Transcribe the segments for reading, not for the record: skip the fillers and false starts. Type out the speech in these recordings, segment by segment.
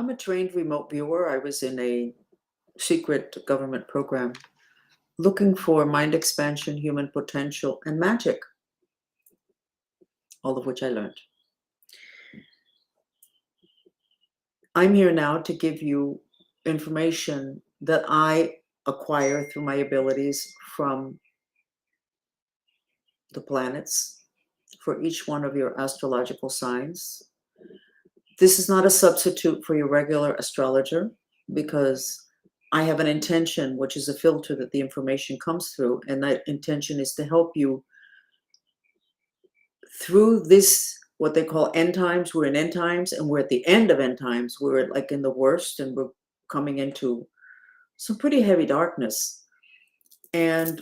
I'm a trained remote viewer. I was in a secret government program looking for mind expansion, human potential, and magic, all of which I learned. I'm here now to give you information that I acquire through my abilities from the planets for each one of your astrological signs. This is not a substitute for your regular astrologer because I have an intention, which is a filter that the information comes through, and that intention is to help you through this, what they call end times. We're in end times, and we're at the end of end times. We're like in the worst, and we're coming into some pretty heavy darkness. And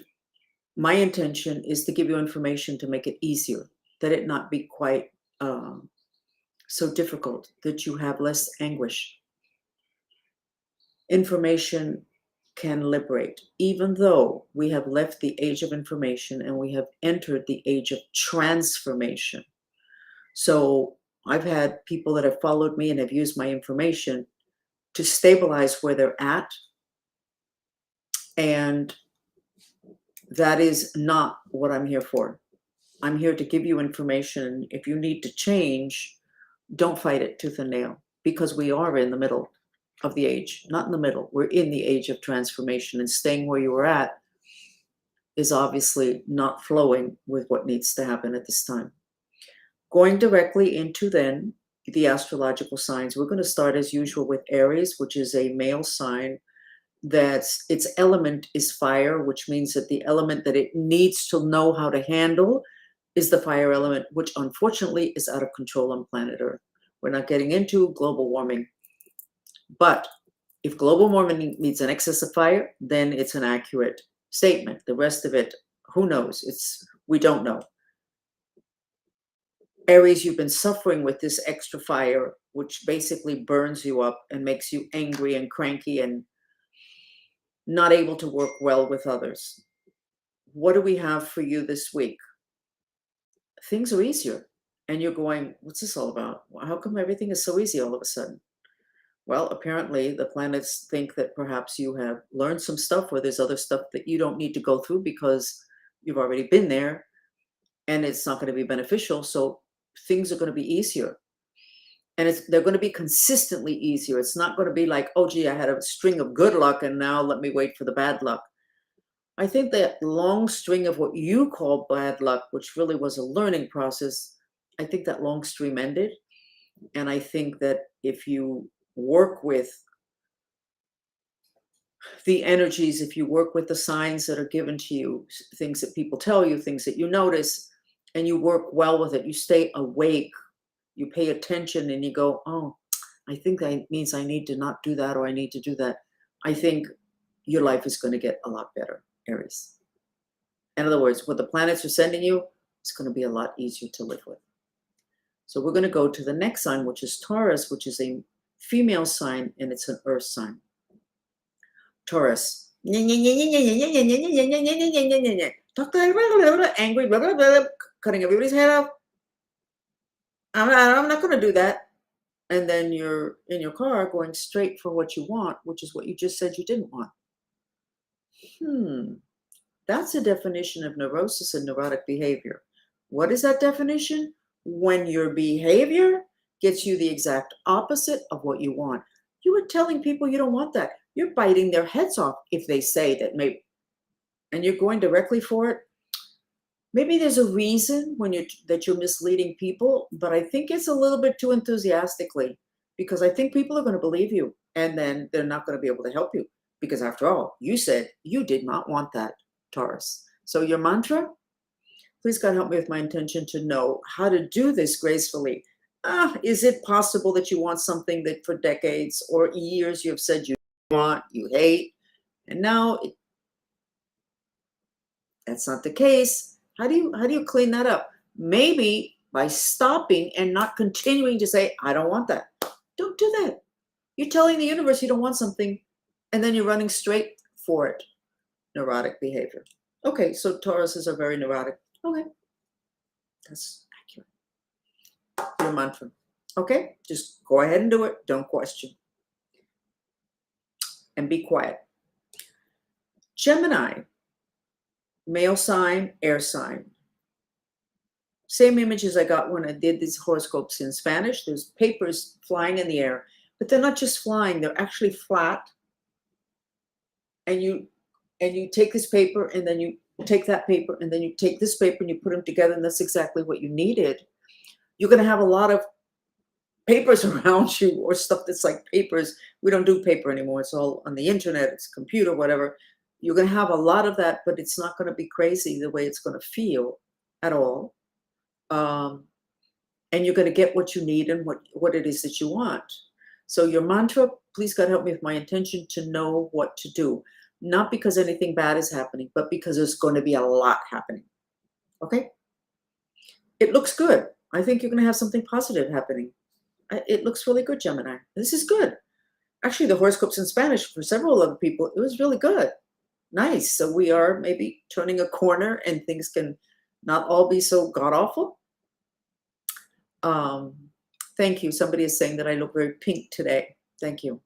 my intention is to give you information to make it easier, that it not be quite so difficult, that you have less anguish. Information can liberate, even though we have left the age of information and we have entered the age of transformation. So I've had people that have followed me and have used my information to stabilize where they're at. And that is not what I'm here for. I'm here to give you information. If you need to change, don't fight it tooth and nail, because we are in the middle of the age. Not in the middle. We're in the age of transformation, and staying where you were at is obviously not flowing with what needs to happen at this time. Going directly into then the astrological signs, we're going to start as usual with Aries, which is a male sign. That's its element is fire, which means that the element that it needs to know how to handle is the fire element, which unfortunately is out of control on planet Earth. We're not getting into global warming. But if global warming means an excess of fire, then it's an accurate statement. The rest of it, who knows? We don't know. Aries, you've been suffering with this extra fire, which basically burns you up and makes you angry and cranky and not able to work well with others. What do we have for you this week? Things are easier. And you're going, what's this all about? How come everything is so easy all of a sudden? Well, apparently the planets think that perhaps you have learned some stuff, or there's other stuff that you don't need to go through because you've already been there and it's not going to be beneficial. So things are going to be easier. And they're going to be consistently easier. It's not going to be like, oh, gee, I had a string of good luck and now let me wait for the bad luck. I think that long string of what you call bad luck, which really was a learning process, I think that long stream ended. And I think that if you work with the energies, if you work with the signs that are given to you, things that people tell you, things that you notice, and you work well with it, you stay awake, you pay attention, and you go, oh, I think that means I need to not do that, or I need to do that. I think your life is going to get a lot better, Aries. In other words, what the planets are sending you, it's going to be a lot easier to live with. So we're going to go to the next sign, which is Taurus, which is a female sign, and it's an earth sign. Taurus. Talk to angry, cutting everybody's head off. I'm not going to do that. And then you're in your car going straight for what you want, which is what you just said you didn't want. That's a definition of neurosis and neurotic behavior. What is that definition? When your behavior gets you the exact opposite of what you want. You are telling people you don't want that. You're biting their heads off if they say that maybe, and you're going directly for it. Maybe there's a reason that you're misleading people, but I think it's a little bit too enthusiastically, because I think people are going to believe you, and then they're not going to be able to help you, because after all, you said you did not want that, Taurus. So your mantra, please God help me with my intention to know how to do this gracefully. Is it possible that you want something that for decades or years you have said you want, you hate, and now that's not the case? How do you clean that up? Maybe by stopping and not continuing to say, I don't want that. Don't do that. You're telling the universe you don't want something, and then you're running straight for it. Neurotic behavior. Okay, so Tauruses are very neurotic. Okay, that's accurate. Your mantra. Okay, just go ahead and do it. Don't question. and be quiet. Gemini, male sign, air sign. Same image as I got when I did these horoscopes in Spanish. There's papers flying in the air, but they're not just flying, they're actually flat. And you take this paper, and then you take that paper, and then you take this paper, and you put them together, and that's exactly what you needed. You're going to have a lot of papers around you, or stuff that's like papers. We don't do paper anymore. It's all on the internet, it's computer, whatever. You're going to have a lot of that, but it's not going to be crazy the way it's going to feel at all. And you're going to get what you need and what it is that you want. So your mantra, please God help me with my intention to know what to do. Not because anything bad is happening, but because there's going to be a lot happening. Okay? It looks good. I think you're going to have something positive happening. It looks really good, Gemini. This is good. Actually, the horoscopes in Spanish, for several other people, it was really good. Nice. So we are maybe turning a corner, and things can not all be so god-awful. Thank you. Somebody is saying that I look very pink today. Thank you.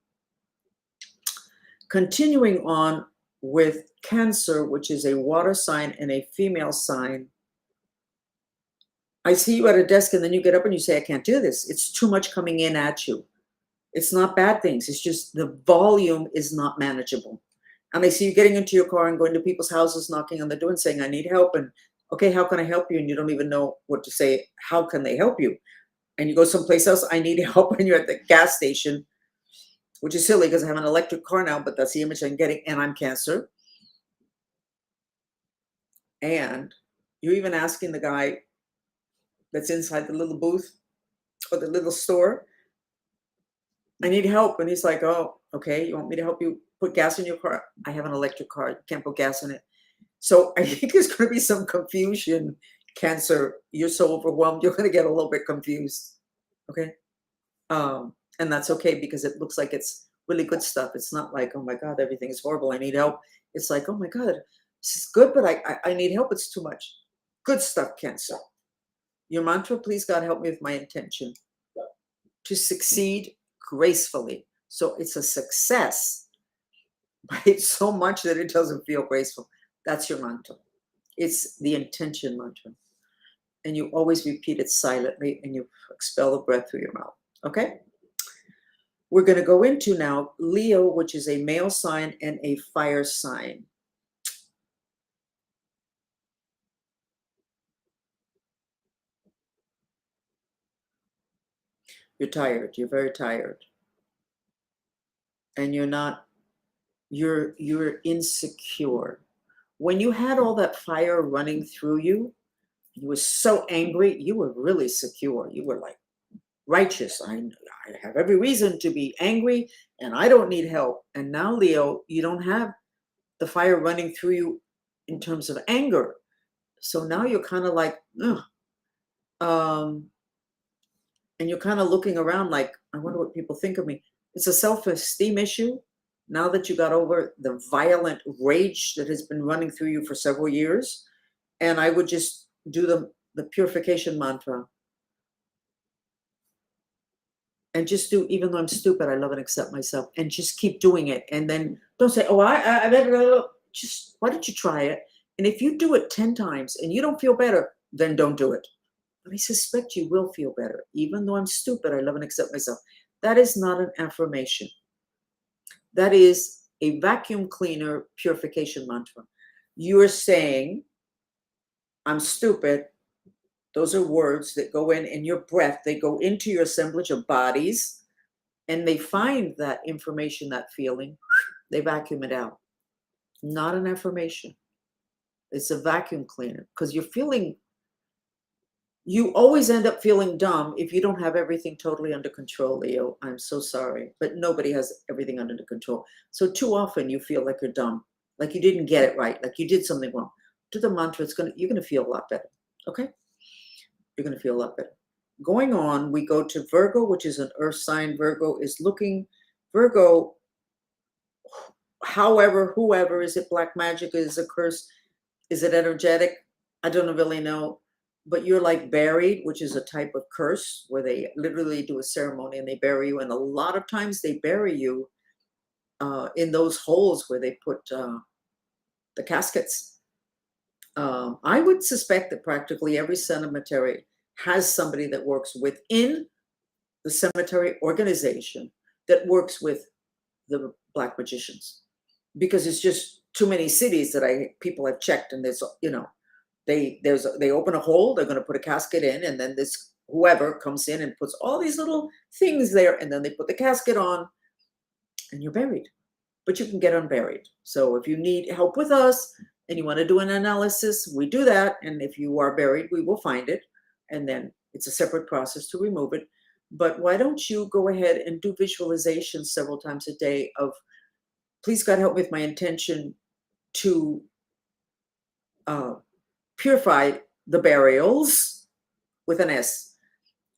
Continuing on with Cancer, which is a water sign and a female sign. I see you at a desk, and then you get up and you say, I can't do this. It's too much coming in at you. It's not bad things. It's just the volume is not manageable. And I see you getting into your car and going to people's houses, knocking on the door and saying, I need help. And okay, how can I help you? And you don't even know what to say. How can they help you? And you go someplace else, I need help, and you're at the gas station, which is silly because I have an electric car now, but that's the image I'm getting, and I'm Cancer. And you're even asking the guy that's inside the little booth or the little store, I need help. And he's like, oh, okay, you want me to help you put gas in your car? I have an electric car. You can't put gas in it. So I think there's going to be some confusion. Cancer, you're so overwhelmed, you're going to get a little bit confused. Okay? And that's okay, because it looks like it's really good stuff. It's not like, oh my God, everything is horrible, I need help. It's like, oh my God, this is good, but I need help. It's too much. Good stuff, Cancer. Your mantra, please God help me with my intention to succeed gracefully. So it's a success, but it's so much that it doesn't feel graceful. That's your mantra. It's the intention mantra. And you always repeat it silently, and you expel the breath through your mouth. Okay? We're going to go into now Leo, which is a male sign and a fire sign. You're tired. You're very tired. And you're insecure. When you had all that fire running through you, you were so angry, you were really secure. You were like righteous. I have every reason to be angry, and I don't need help. And now, Leo, you don't have the fire running through you in terms of anger. So now you're kind of like, ugh. And you're kind of looking around like, I wonder what people think of me. It's a self-esteem issue. Now that you got over the violent rage that has been running through you for several years, and I would just do the purification mantra. And just do, even though I'm stupid, I love and accept myself, and just keep doing it. And then don't say, oh, I just, why don't you try it? And if you do it 10 times and you don't feel better, then don't do it. But I suspect you will feel better. Even though I'm stupid, I love and accept myself. That is not an affirmation. That is a vacuum cleaner purification mantra. You're saying, I'm stupid. Those are words that go in your breath. They go into your assemblage of bodies, and they find that information, that feeling, they vacuum it out. Not an affirmation. It's a vacuum cleaner, because you always end up feeling dumb if you don't have everything totally under control, Leo. I'm so sorry, but nobody has everything under control. So too often you feel like you're dumb, like you didn't get it right, like you did something wrong. Do the mantra, you're going to feel a lot better. Okay? You're going to feel a lot better. Going on, we go to Virgo, which is an earth sign. Virgo, however, whoever, is it black magic, is it a curse, is it energetic? I don't really know. But you're like buried, which is a type of curse where they literally do a ceremony and they bury you. And a lot of times they bury you in those holes where they put the caskets. I would suspect that practically every cemetery has somebody that works within the cemetery organization that works with the black magicians, because it's just too many cities that people have checked, and there's, you know, they open a hole, they're going to put a casket in, and then this whoever comes in and puts all these little things there, and then they put the casket on, and you're buried. But you can get unburied. So if you need help with us and you want to do an analysis, we do that. And if you are buried, we will find it. And then it's a separate process to remove it. But why don't you go ahead and do visualizations several times a day of, please God, help me with my intention to purify the burials with an S.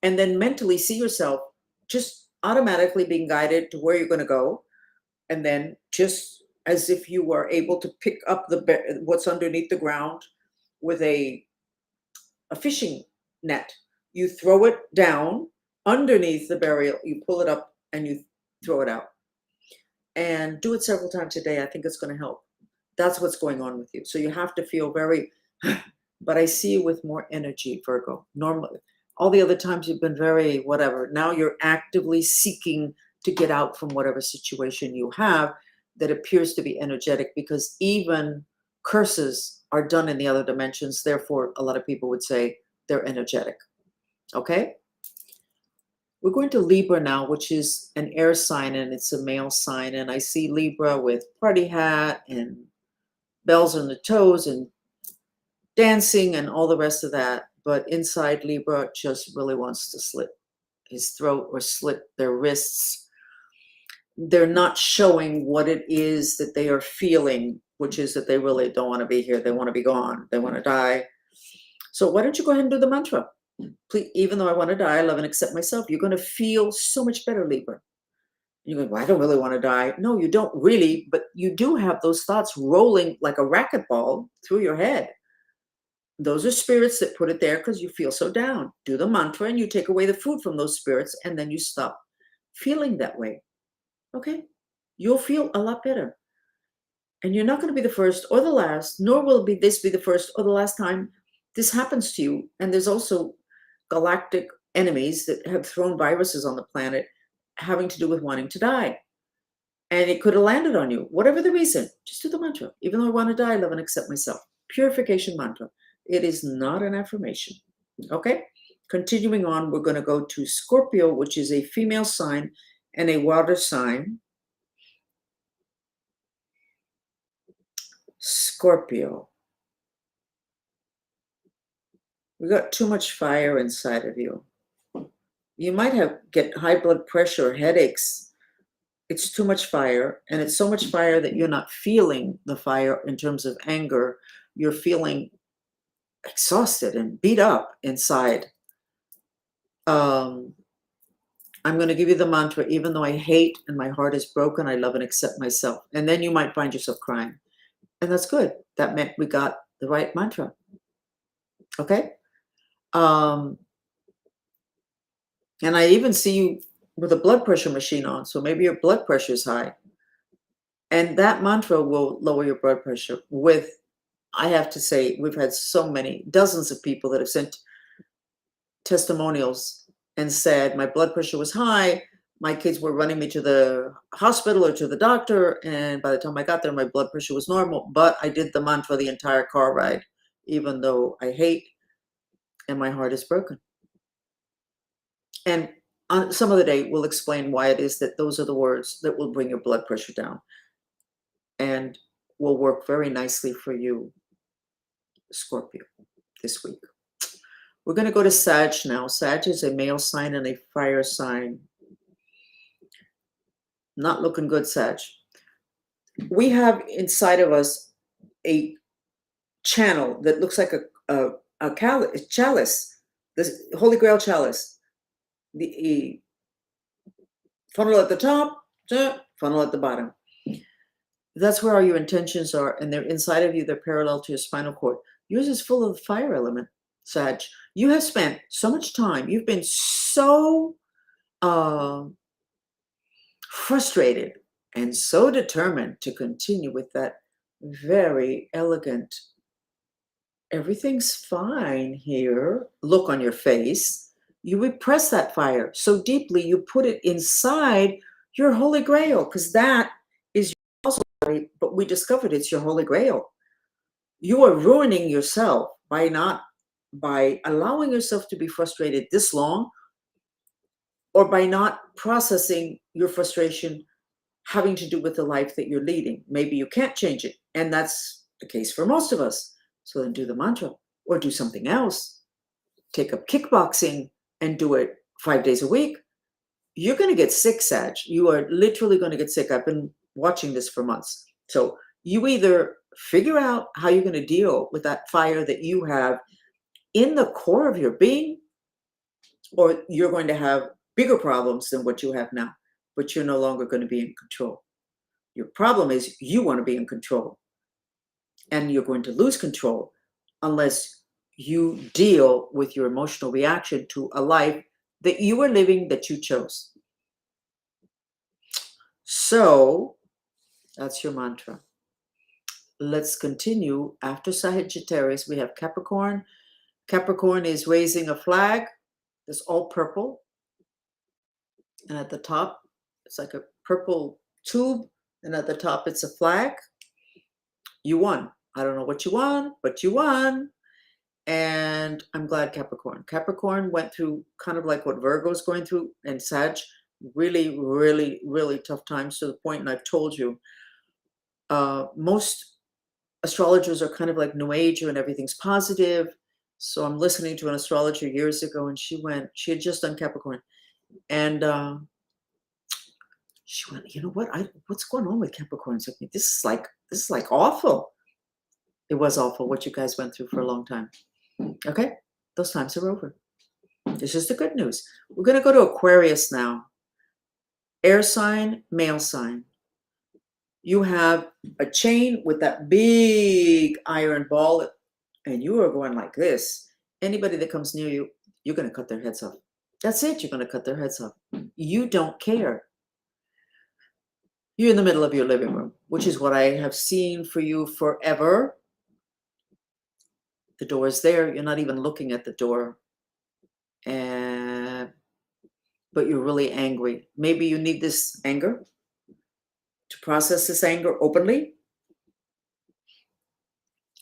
And then mentally see yourself just automatically being guided to where you're going to go. And then just as if you were able to pick up what's underneath the ground with a fishing net, you throw it down underneath the burial, you pull it up and you throw it out. And do it several times a day. I think it's going to help. That's what's going on with you. So you have to feel very, but I see you with more energy, Virgo. Normally, all the other times you've been very whatever. Now you're actively seeking to get out from whatever situation you have that appears to be energetic, because even curses are done in the other dimensions. Therefore, a lot of people would say they're energetic. Okay? We're going to Libra now, which is an air sign, and it's a male sign. And I see Libra with party hat and bells on the toes and dancing and all the rest of that. But inside, Libra just really wants to slit his throat or slit their wrists. They're not showing what it is that they are feeling, which is that they really don't want to be here. They want to be gone. They want to die. So why don't you go ahead and do the mantra? Please, even though I want to die, I love and accept myself. You're going to feel so much better, Libra. You go, well, I don't really want to die. No, you don't really, but you do have those thoughts rolling like a racquetball through your head. Those are spirits that put it there because you feel so down. Do the mantra and you take away the food from those spirits, and then you stop feeling that way. Okay? You'll feel a lot better. And you're not going to be the first or the last, nor will this be the first or the last time this happens to you. And there's also galactic enemies that have thrown viruses on the planet having to do with wanting to die. And it could have landed on you. Whatever the reason, just do the mantra. Even though I want to die, I love and accept myself. Purification mantra. It is not an affirmation. Okay? Continuing on, we're going to go to Scorpio, which is a female sign and a water sign. Scorpio. We got too much fire inside of you. You might get high blood pressure, headaches. It's too much fire, and it's so much fire that you're not feeling the fire in terms of anger. You're feeling exhausted and beat up inside. I'm going to give you the mantra, even though I hate and my heart is broken, I love and accept myself. And then you might find yourself crying. And that's good. That meant we got the right mantra. Okay? And I even see you with a blood pressure machine on, so maybe your blood pressure is high. And that mantra will lower your blood pressure. I have to say, we've had so many, dozens of people that have sent testimonials and said, my blood pressure was high, my kids were running me to the hospital or to the doctor, and by the time I got there, my blood pressure was normal, but I did the mantra the entire car ride, even though I hate and my heart is broken. And on some other day, we'll explain why it is that those are the words that will bring your blood pressure down and will work very nicely for you, Scorpio, this week. We're going to go to Sag now. Sag is a male sign and a fire sign. Not looking good, Sag. We have inside of us a channel that looks like a chalice, this Holy Grail chalice. The funnel at the top, funnel at the bottom. That's where all your intentions are, and they're inside of you. They're parallel to your spinal cord. Yours is full of the fire element, Sag. You have spent so much time. You've been so frustrated and so determined to continue with that very elegant, everything's fine here, look on your face. You repress that fire so deeply, you put it inside your Holy Grail, because that is your muscle body, but we discovered it's your Holy Grail. You are ruining yourself by allowing yourself to be frustrated this long, or by not processing your frustration having to do with the life that you're leading. Maybe you can't change it, and that's the case for most of us. So then do the mantra, or do something else. Take up kickboxing and do it 5 days a week. You're going to get sick, Sag. You are literally going to get sick. I've been watching this for months. So you either figure out how you're going to deal with that fire that you have in the core of your being, or you're going to have bigger problems than what you have now, but you're no longer going to be in control. Your problem is you want to be in control, and you're going to lose control unless you deal with your emotional reaction to a life that you are living, that you chose. So that's your mantra. Let's continue. After Sagittarius, we have Capricorn. Capricorn is raising a flag that's all purple. And at the top, it's like a purple tube. And at the top, it's a flag. You won. I don't know what you won, but you won. And I'm glad Capricorn. Capricorn went through kind of like what Virgo's going through, and Sag, really, really, really tough times, to the point, and I've told you, most astrologers are kind of like New Age and everything's positive. So I'm listening to an astrologer years ago, and she had just done Capricorn. And she went, you know what? What's going on with Capricorns? Like, this is like awful. It was awful what you guys went through for a long time. Okay, those times are over. This is the good news. We're going to go to Aquarius now. Air sign, male sign. You have a chain with that big iron ball, and you are going like this. Anybody that comes near you, you're going to cut their heads off. That's it. You're going to cut their heads off. You don't care. You're in the middle of your living room, which is what I have seen for you forever. The door is there. You're not even looking at the door. But you're really angry. Maybe you need this anger to process this anger openly.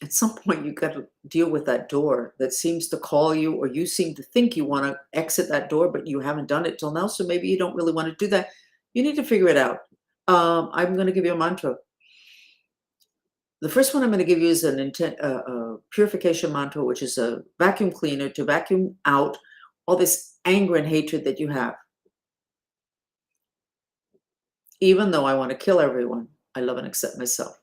At some point, you got to deal with that door that seems to call you, or you seem to think you want to exit that door, but you haven't done it till now. So maybe you don't really want to do that. You need to figure it out. I'm going to give you a mantra. The first one I'm going to give you is a purification mantra, which is a vacuum cleaner to vacuum out all this anger and hatred that you have. Even though I want to kill everyone, I love and accept myself.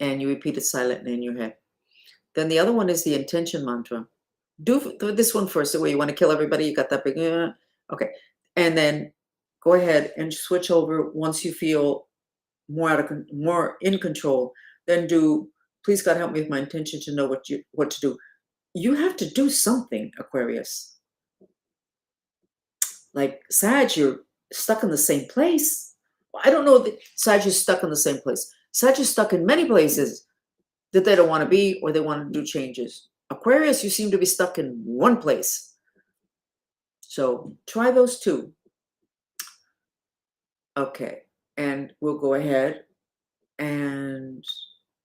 And you repeat it silently in your head. Then the other one is the intention mantra. Do this one first, the way you want to kill everybody. You got that big, okay. And then go ahead and switch over once you feel more in control. Then do, please God help me with my intention to know what to do. You have to do something, Aquarius. Like Sag, you're stuck in the same place. Well, I don't know that Sag is stuck in the same place. Sag is stuck in many places that they don't want to be, or they want to do changes. Aquarius, you seem to be stuck in one place. So try those two. Okay, and we'll go ahead and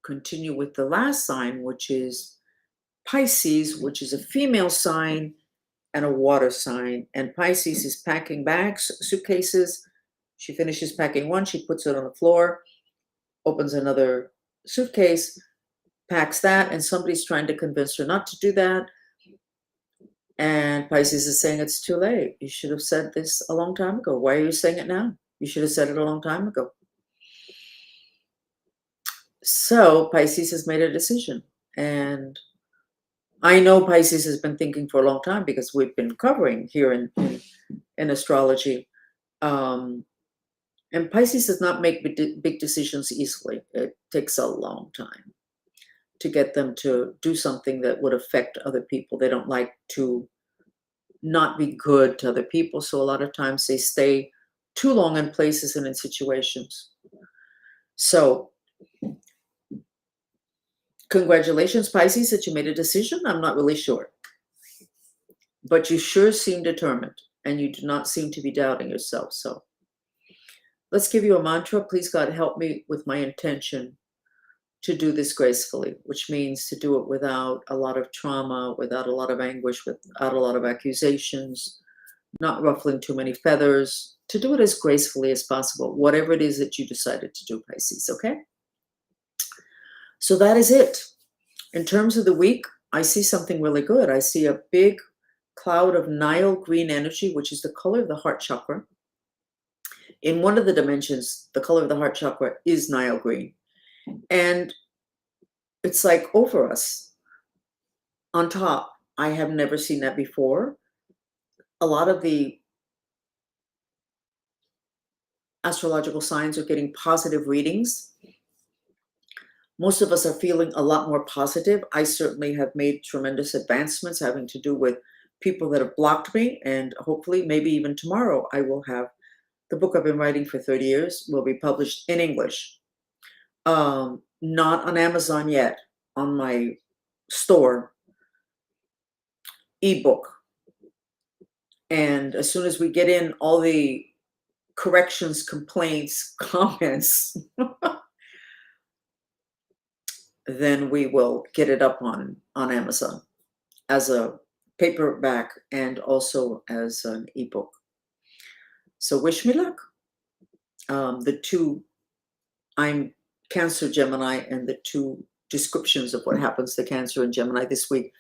continue with the last sign, which is Pisces, which is a female sign and a water sign. And Pisces is packing bags, suitcases. She finishes packing one, she puts it on the floor, opens another suitcase, packs that, and somebody's trying to convince her not to do that. And Pisces is saying, it's too late. You should have said this a long time ago. Why are you saying it now? You should have said it a long time ago. So Pisces has made a decision. And I know Pisces has been thinking for a long time, because we've been covering here in astrology. And Pisces does not make big decisions easily. It takes a long time to get them to do something that would affect other people. They don't like to not be good to other people. So a lot of times they stay too long in places and in situations. So congratulations, Pisces, that you made a decision. I'm not really sure. But you sure seem determined, and you do not seem to be doubting yourself. So let's give you a mantra. Please, God, help me with my intention to do this gracefully, which means to do it without a lot of trauma, without a lot of anguish, without a lot of accusations, not ruffling too many feathers, to do it as gracefully as possible, whatever it is that you decided to do, Pisces, okay? So that is it. In terms of the week, I see something really good. I see a big cloud of Nile green energy, which is the color of the heart chakra. In one of the dimensions, the color of the heart chakra is Nile green. And it's like over us on top. I have never seen that before. A lot of the astrological signs are getting positive readings. Most of us are feeling a lot more positive. I certainly have made tremendous advancements having to do with people that have blocked me, and hopefully maybe even tomorrow I will have the book I've been writing for 30 years will be published in English. Not on Amazon yet, on my store, ebook. And as soon as we get in all the corrections, complaints, comments, then we will get it up on Amazon as a paperback and also as an ebook. So wish me luck. The two, I'm Cancer, Gemini, and the two descriptions of what happens to Cancer and Gemini this week,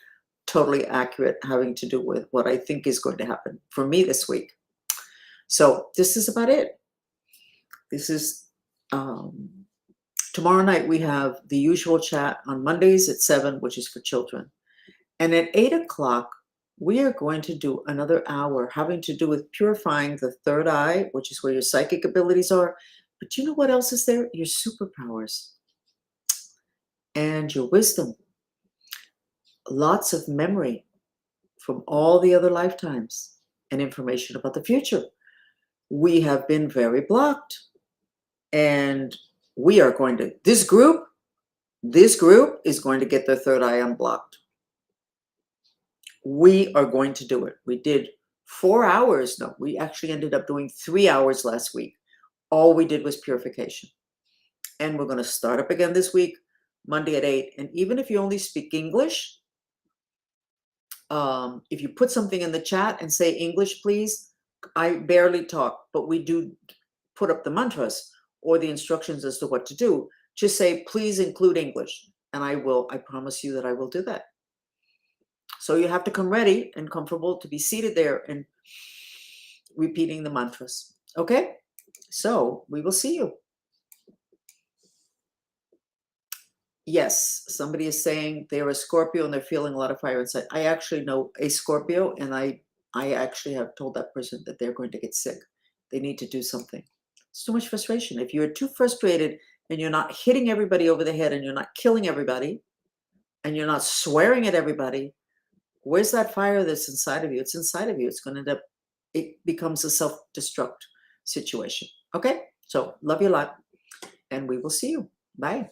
totally accurate, having to do with what I think is going to happen for me this week. So this is about it. This is, tomorrow night we have the usual chat on Mondays at 7, which is for children. And at 8 o'clock, we are going to do another hour having to do with purifying the third eye, which is where your psychic abilities are. But you know what else is there? Your superpowers and your wisdom. Lots of memory from all the other lifetimes and information about the future. We have been very blocked. And we are going to, this group is going to get their third eye unblocked. We are going to do it. We did 4 hours. No, we actually ended up doing 3 hours last week. All we did was purification. And we're going to start up again this week, Monday at 8. And even if you only speak English, if you put something in the chat and say English, please, I barely talk, but we do put up the mantras or the instructions as to what to do. Just say, please include English. And I promise you that I will do that. So you have to come ready and comfortable to be seated there and repeating the mantras. Okay? So we will see you. Yes, somebody is saying they're a Scorpio and they're feeling a lot of fire inside. I actually know a Scorpio, and I actually have told that person that they're going to get sick. They need to do something. It's too much frustration. If you're too frustrated and you're not hitting everybody over the head and you're not killing everybody and you're not swearing at everybody, where's that fire that's inside of you? It's inside of you. It's going to end up, it becomes a self-destruct situation. Okay? So love you a lot, and we will see you. Bye.